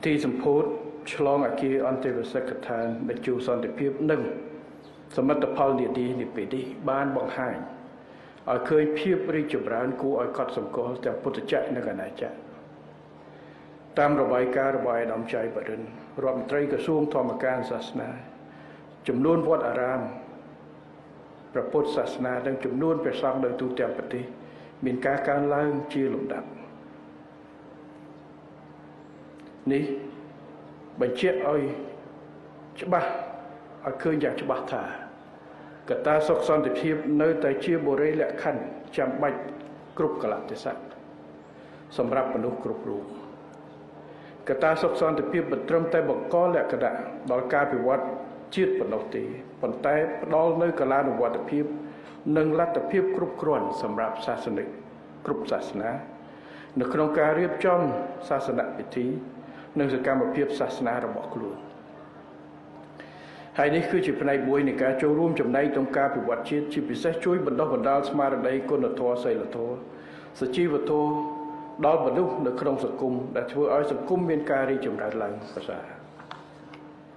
ទីសម្ពោធឆ្លងអគារអន្តរសិក្ខដ្ឋានដែលជួសន្តិភាពនិងសមិទ្ធផលនាទីនេះពេលនេះបានបង្ហាញឲ្យឃើញភាពរីកចម្រើនគួរឲ្យកត់សម្គាល់ទាំងពុទ្ធចក្រនិងអនាចក្រតាមរបាយការណ៍របស់អាដាមចៃបរិនរដ្ឋមន្ត្រីក្រសួងធម្មការសាសនាចំនួនវត្តអារាមព្រះពុទ្ធសាសនានិងចំនួនព្រះសង្ឃនៅទូទាំងប្រទេសមានការកើនឡើងជាលំដាប់នេះបញ្ជាក់ឲ្យច្បាស់ឲ្យឃើញយ៉ាងច្បាស់ថាកត្តាសុខសន្តិភាពនៅតែជាបុរិយលក្ខខណ្ឌចាំបាច់គ្រប់កលៈទេសៈសម្រាប់មនុស្សគ្រប់រូបកត្តាសុខសន្តិភាពមិនត្រឹមតែបង្កលក្ខណៈដល់ការវិវត្តជាតិប៉ុណ្ណោះទេប៉ុន្តែផ្ដល់នូវកលានុវត្តភាពនិងលទ្ធភាពគ្រប់គ្រាន់សម្រាប់សាសនិកគ្រប់សាសនានៅក្នុងការរៀបចំសាសនពិធីនិងសកម្មភាពសាសនារបស់ខ្លួនហើយនេះគឺជាផ្នែកមួយនៃការចូលរួមចំណែកក្នុងការវិវត្តជាតិជាពិសេសជួយបណ្ដុះបណ្ដាលស្មារតីគុណធម៌សីលធម៌សុជីវធម៌ដល់មនុស្សនៅក្នុងសង្គមដែលធ្វើឲ្យសង្គមមានការរីកចម្រើនឡើងប្រសើរ